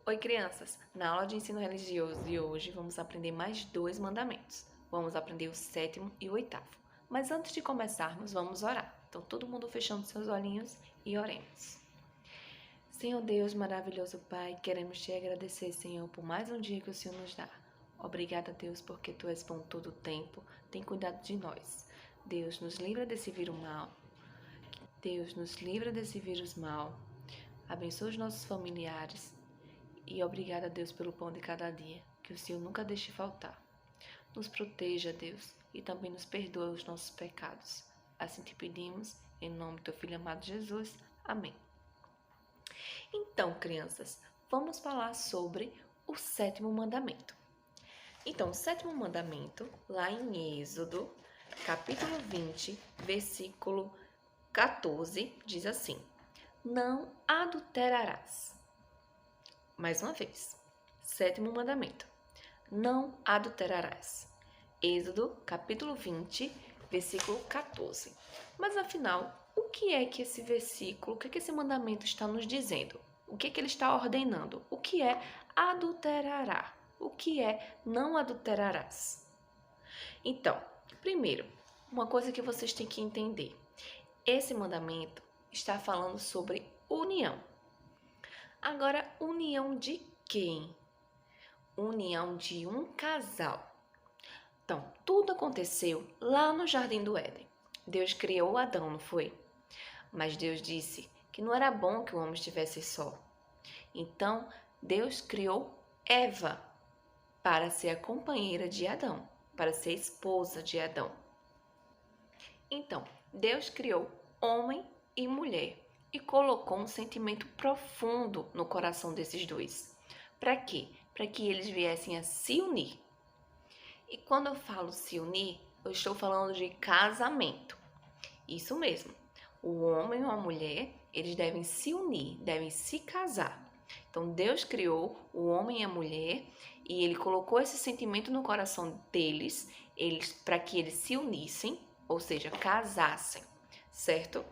Oi, crianças! Na aula de ensino religioso de hoje, vamos aprender mais 2 mandamentos. Vamos aprender o 7º e o 8º. Mas antes de começarmos, vamos orar. Então, todo mundo fechando seus olhinhos e oremos. Senhor Deus, maravilhoso Pai, queremos te agradecer, Senhor, por mais um dia que o Senhor nos dá. Obrigada, Deus, porque Tu és bom todo o tempo, tem cuidado de nós. Deus, nos livra desse vírus mal. Deus, nos livra desse vírus mal. Abençoa os nossos familiares. E obrigada, Deus, pelo pão de cada dia, que o Senhor nunca deixe faltar. Nos proteja, Deus, e também nos perdoa os nossos pecados. Assim te pedimos, em nome do Teu Filho amado Jesus. Amém. Então, crianças, vamos falar sobre o 7º mandamento. Então, o 7º mandamento, lá em Êxodo, capítulo 20, versículo 14, diz assim: Não adulterarás. Mais uma vez, 7º mandamento, não adulterarás. Êxodo, capítulo 20, versículo 14. Mas afinal, o que é que esse versículo, o que é que esse mandamento está nos dizendo? O que é que ele está ordenando? O que é adulterará? O que é não adulterarás? Então, primeiro, uma coisa que vocês têm que entender. Esse mandamento está falando sobre união. Agora, união de quem? União de um casal. Então, tudo aconteceu lá no Jardim do Éden. Deus criou Adão, não foi? Mas Deus disse que não era bom que o homem estivesse só. Então, Deus criou Eva para ser a companheira de Adão, para ser a esposa de Adão. Então, Deus criou homem e mulher e colocou um sentimento profundo no coração desses dois. Para quê? Para que eles viessem a se unir. E quando eu falo se unir, eu estou falando de casamento. Isso mesmo. O homem e a mulher, eles devem se unir, devem se casar. Então, Deus criou o homem e a mulher e Ele colocou esse sentimento no coração deles, para que eles se unissem, ou seja, casassem, certo?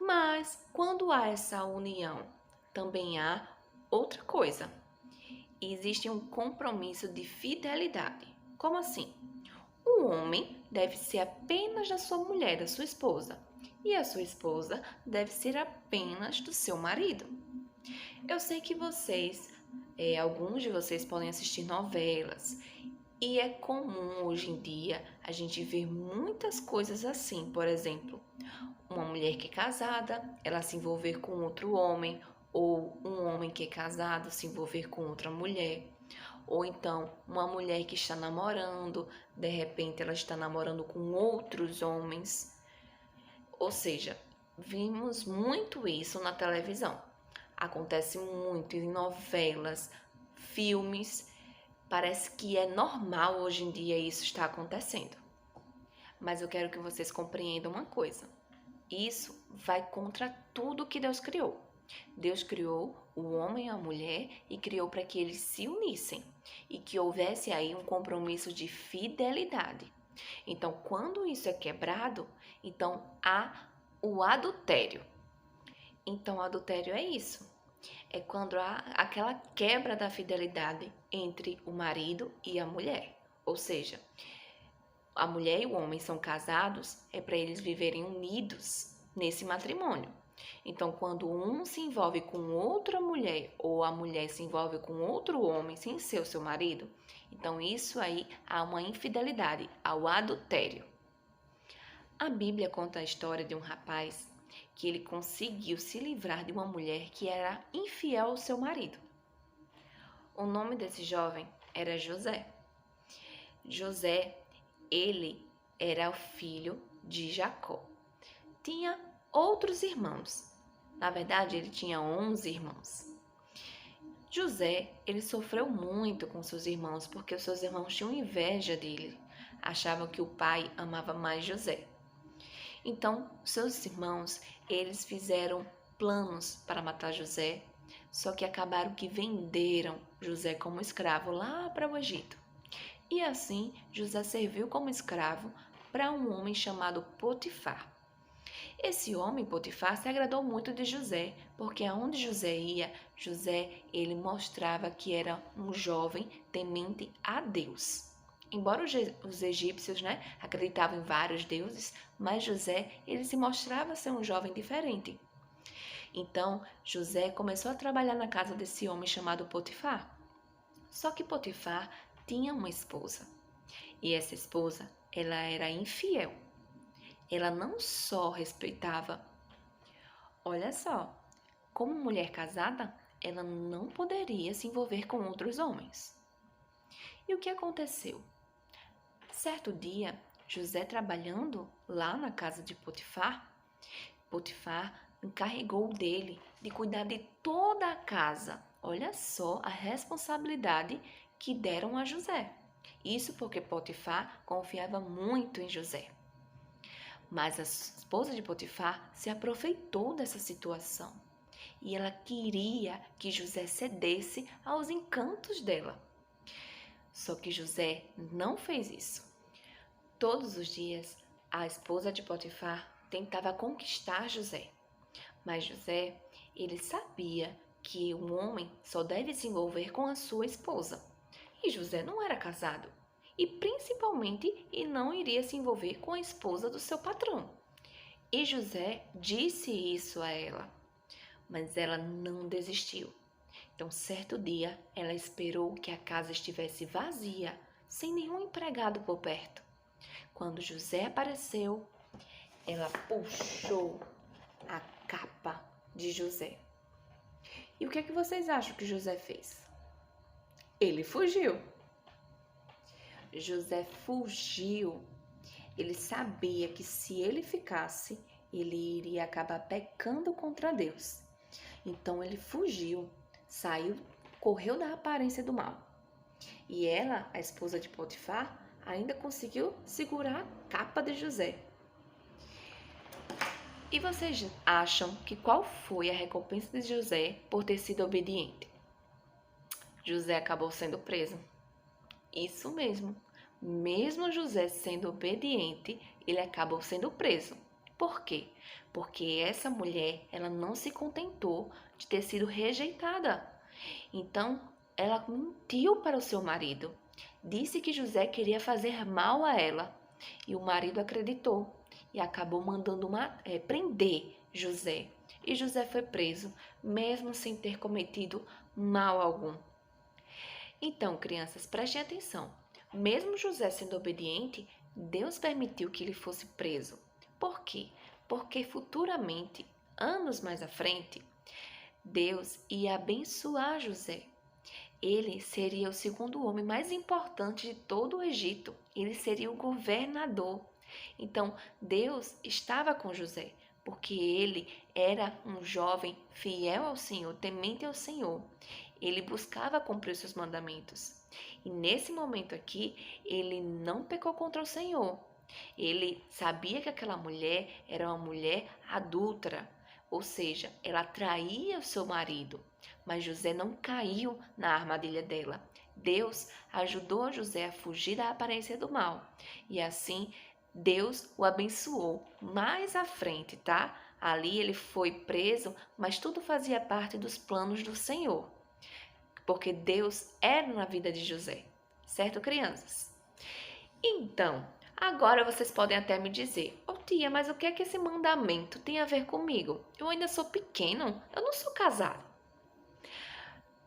Mas, quando há essa união, também há outra coisa. Existe um compromisso de fidelidade. Como assim? O homem deve ser apenas da sua mulher, da sua esposa, e a sua esposa deve ser apenas do seu marido. Eu sei que alguns de vocês podem assistir novelas, e é comum hoje em dia a gente ver muitas coisas assim. Por exemplo, uma mulher que é casada, ela se envolver com outro homem, ou um homem que é casado se envolver com outra mulher. Ou então, uma mulher que está namorando, de repente ela está namorando com outros homens. Ou seja, vimos muito isso na televisão. Acontece muito em novelas, filmes. Parece que é normal hoje em dia isso estar acontecendo. Mas eu quero que vocês compreendam uma coisa. Isso vai contra tudo que Deus criou. Deus criou o homem e a mulher e criou para que eles se unissem e que houvesse aí um compromisso de fidelidade. Então, quando isso é quebrado, então há o adultério. Então, o adultério é isso. É quando há aquela quebra da fidelidade entre o marido e a mulher. Ou seja, a mulher e o homem são casados, é para eles viverem unidos nesse matrimônio. Então, quando um se envolve com outra mulher ou a mulher se envolve com outro homem sem ser o seu marido, então isso aí há uma infidelidade, há o adultério. A Bíblia conta a história de um rapaz que ele conseguiu se livrar de uma mulher que era infiel ao seu marido. O nome desse jovem era José. José, ele era o filho de Jacó. Tinha outros irmãos. Na verdade, ele tinha 11 irmãos. José, ele sofreu muito com seus irmãos porque os seus irmãos tinham inveja dele. Achavam que o pai amava mais José. Então, seus irmãos, eles fizeram planos para matar José, só que acabaram que venderam José como escravo lá para o Egito. E assim, José serviu como escravo para um homem chamado Potifar. Esse homem, Potifar, se agradou muito de José, porque aonde José ia, José ele mostrava que era um jovem temente a Deus. Embora os egípcios, acreditavam em vários deuses, mas José ele se mostrava ser um jovem diferente. Então, José começou a trabalhar na casa desse homem chamado Potifar. Só que Potifar tinha uma esposa. E essa esposa, ela era infiel. Ela não só respeitava, olha só, como mulher casada, ela não poderia se envolver com outros homens. E o que aconteceu? Certo dia, José trabalhando lá na casa de Potifar, Potifar encarregou dele de cuidar de toda a casa. Olha só a responsabilidade que deram a José. Isso porque Potifar confiava muito em José. Mas a esposa de Potifar se aproveitou dessa situação e ela queria que José cedesse aos encantos dela. Só que José não fez isso. Todos os dias, a esposa de Potifar tentava conquistar José. Mas José, ele sabia que um homem só deve se envolver com a sua esposa. E José não era casado. E principalmente, ele não iria se envolver com a esposa do seu patrão. E José disse isso a ela, mas ela não desistiu. Então, certo dia, ela esperou que a casa estivesse vazia, sem nenhum empregado por perto. Quando José apareceu, ela puxou a capa de José. E o que é que vocês acham que José fez? Ele fugiu. José fugiu. Ele sabia que se ele ficasse, ele iria acabar pecando contra Deus. Então ele fugiu, saiu, correu da aparência do mal. E ela, a esposa de Potifar, ainda conseguiu segurar a capa de José. E vocês acham que qual foi a recompensa de José por ter sido obediente? José acabou sendo preso. Isso mesmo. Mesmo José sendo obediente, ele acabou sendo preso. Por quê? Porque essa mulher, ela não se contentou de ter sido rejeitada. Então, ela mentiu para o seu marido. Disse que José queria fazer mal a ela. E o marido acreditou e acabou mandando prender José. E José foi preso, mesmo sem ter cometido mal algum. Então, crianças, prestem atenção. Mesmo José sendo obediente, Deus permitiu que ele fosse preso. Por quê? Porque futuramente, anos mais à frente, Deus ia abençoar José. Ele seria o segundo homem mais importante de todo o Egito. Ele seria o governador. Então, Deus estava com José, porque ele era um jovem fiel ao Senhor, temente ao Senhor. Ele buscava cumprir os seus mandamentos. E nesse momento aqui, ele não pecou contra o Senhor. Ele sabia que aquela mulher era uma mulher adúltera, ou seja, ela traía o seu marido. Mas José não caiu na armadilha dela. Deus ajudou José a fugir da aparência do mal. E assim, Deus o abençoou. Mais à frente, tá? Ali ele foi preso, mas tudo fazia parte dos planos do Senhor. Porque Deus era na vida de José. Certo, crianças? Então, agora vocês podem até me dizer: ô tia, mas o que é que esse mandamento tem a ver comigo? Eu ainda sou pequeno, eu não sou casado.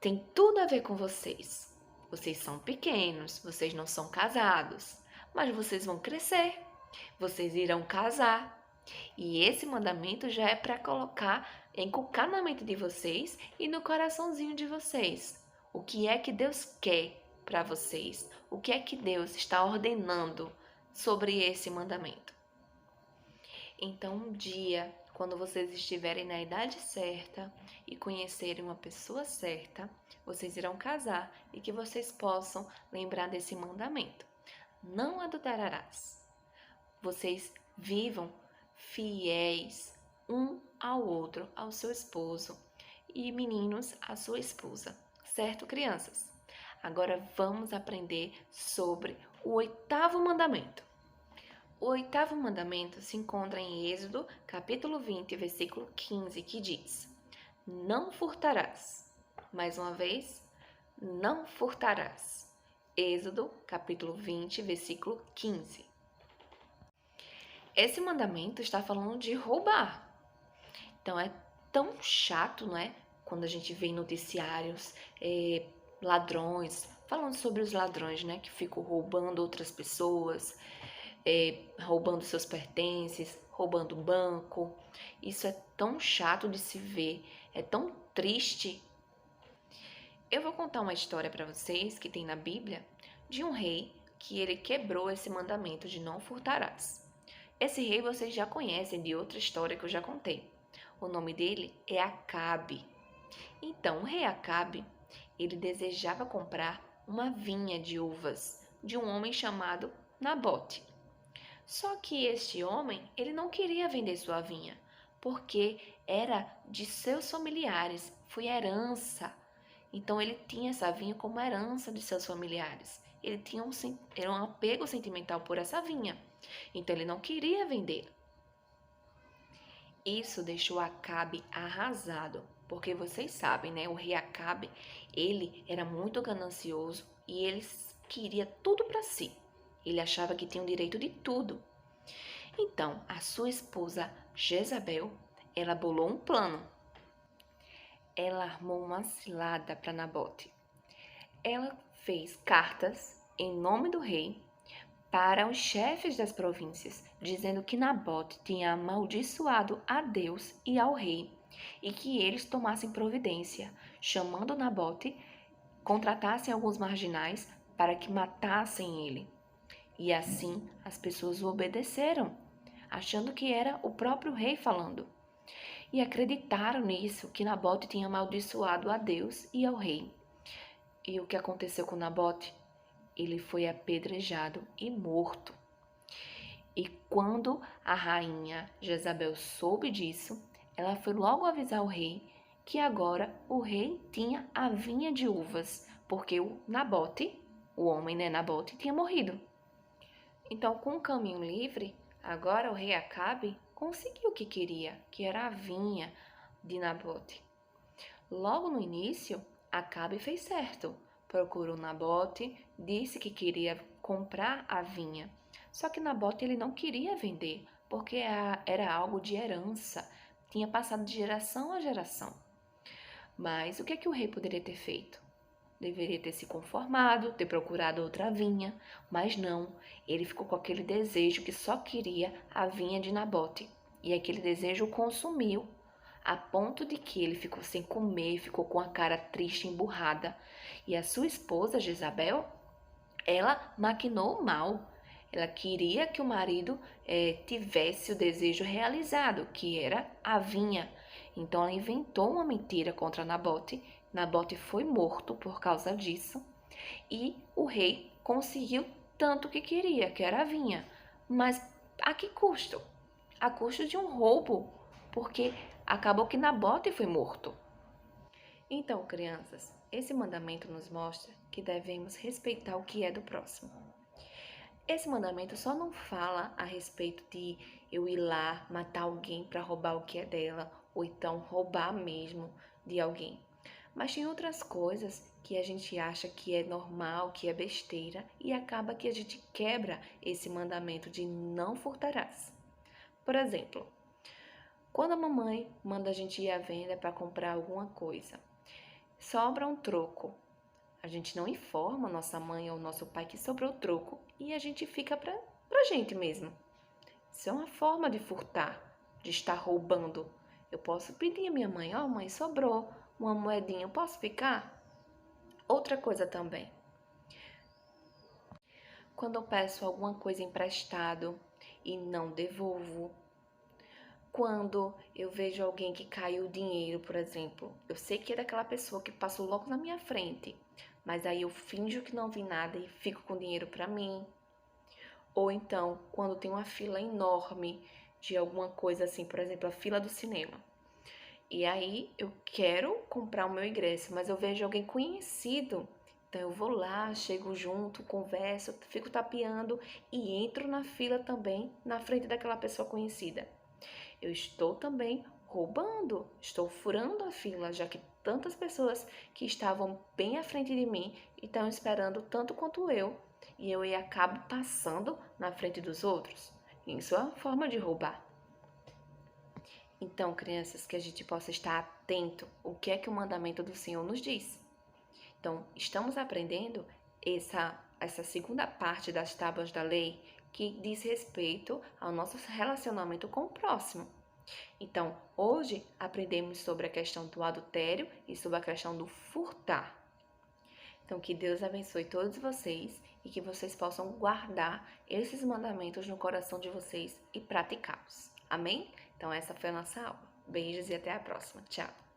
Tem tudo a ver com vocês. Vocês são pequenos, vocês não são casados, mas vocês vão crescer, vocês irão casar. E esse mandamento já é para encucar na mente de vocês e no coraçãozinho de vocês. O que é que Deus quer para vocês? O que é que Deus está ordenando sobre esse mandamento? Então, um dia, quando vocês estiverem na idade certa e conhecerem uma pessoa certa, vocês irão casar e que vocês possam lembrar desse mandamento. Não adulterarás. Vocês vivam fiéis um ao outro, ao seu esposo, e meninos, à sua esposa. Certo, crianças? Agora vamos aprender sobre o 8º mandamento. O oitavo mandamento se encontra em Êxodo, capítulo 20, versículo 15, que diz: Não furtarás. Mais uma vez, não furtarás. Êxodo, capítulo 20, versículo 15. Esse mandamento está falando de roubar. Então é tão chato, não é? Quando a gente vê em noticiários ladrões, falando sobre os ladrões, né? Que ficam roubando outras pessoas, roubando seus pertences, roubando banco. Isso é tão chato de se ver, é tão triste. Eu vou contar uma história para vocês que tem na Bíblia de um rei que ele quebrou esse mandamento de não furtarás. Esse rei vocês já conhecem de outra história que eu já contei. O nome dele é Acabe. Então, o rei Acabe, ele desejava comprar uma vinha de uvas de um homem chamado Nabote. Só que este homem, ele não queria vender sua vinha, porque era de seus familiares, foi herança. Então ele tinha essa vinha como herança de seus familiares. Ele tinha era um apego sentimental por essa vinha. Então ele não queria vender. Isso deixou Acabe arrasado, porque vocês sabem, né? O rei Acabe, ele era muito ganancioso e ele queria tudo para si. Ele achava que tinha o direito de tudo. Então, a sua esposa Jezabel, ela bolou um plano. Ela armou uma cilada para Nabote. Ela fez cartas em nome do rei para os chefes das províncias, dizendo que Nabote tinha amaldiçoado a Deus e ao rei, e que eles tomassem providência, chamando Nabote, contratassem alguns marginais para que matassem ele. E assim as pessoas o obedeceram, achando que era o próprio rei falando. E acreditaram nisso, que Nabote tinha amaldiçoado a Deus e ao rei. E o que aconteceu com Nabote? Ele foi apedrejado e morto. E quando a rainha Jezabel soube disso, ela foi logo avisar o rei que agora o rei tinha a vinha de uvas, porque o Nabote, o homem, né, Nabote, tinha morrido. Então, com o caminho livre, agora o rei Acabe conseguiu o que queria, que era a vinha de Nabote. Logo no início, Acabe fez certo. Procurou Nabote, disse que queria comprar a vinha. Só que Nabote ele não queria vender, porque era algo de herança, tinha passado de geração a geração. Mas o que é que o rei poderia ter feito? Deveria ter se conformado, ter procurado outra vinha, mas não, ele ficou com aquele desejo que só queria a vinha de Nabote. E aquele desejo o consumiu, a ponto de que ele ficou sem comer, ficou com a cara triste, emburrada. E a sua esposa, Jezabel, ela maquinou o mal. Ela queria que o marido tivesse o desejo realizado, que era a vinha. Então ela inventou uma mentira contra Nabote. Nabote foi morto por causa disso. E o rei conseguiu tanto que queria, que era a vinha. Mas a que custo? A custo de um roubo, porque acabou que Nabote foi morto. Então, crianças, esse mandamento nos mostra que devemos respeitar o que é do próximo. Esse mandamento só não fala a respeito de eu ir lá matar alguém para roubar o que é dela, ou então roubar mesmo de alguém. Mas tem outras coisas que a gente acha que é normal, que é besteira, e acaba que a gente quebra esse mandamento de não furtarás. Por exemplo, quando a mamãe manda a gente ir à venda para comprar alguma coisa, sobra um troco. A gente não informa nossa mãe ou nosso pai que sobrou troco e a gente fica pra gente mesmo. Isso é uma forma de furtar, de estar roubando. Eu posso pedir à minha mãe, ó, mãe, sobrou uma moedinha, eu posso ficar? Outra coisa também. Quando eu peço alguma coisa emprestado e não devolvo. Quando eu vejo alguém que caiu dinheiro, por exemplo, eu sei que é daquela pessoa que passou logo na minha frente, mas aí eu finjo que não vi nada e fico com dinheiro para mim. Ou então, quando tem uma fila enorme de alguma coisa assim, por exemplo, a fila do cinema. E aí eu quero comprar o meu ingresso, mas eu vejo alguém conhecido Então eu vou lá, chego junto, converso, fico tapeando e entro na fila também na frente daquela pessoa conhecida. Eu estou também roubando, estou furando a fila, já que tantas pessoas que estavam bem à frente de mim estão esperando tanto quanto eu, e eu acabo passando na frente dos outros. Isso é uma forma de roubar. Então, crianças, que a gente possa estar atento o que é que o mandamento do Senhor nos diz. Então, estamos aprendendo essa segunda parte das tábuas da lei que diz respeito ao nosso relacionamento com o próximo. Então, hoje aprendemos sobre a questão do adultério e sobre a questão do furtar. Então, que Deus abençoe todos vocês e que vocês possam guardar esses mandamentos no coração de vocês e praticá-los. Amém? Então, essa foi a nossa aula. Beijos e até a próxima. Tchau!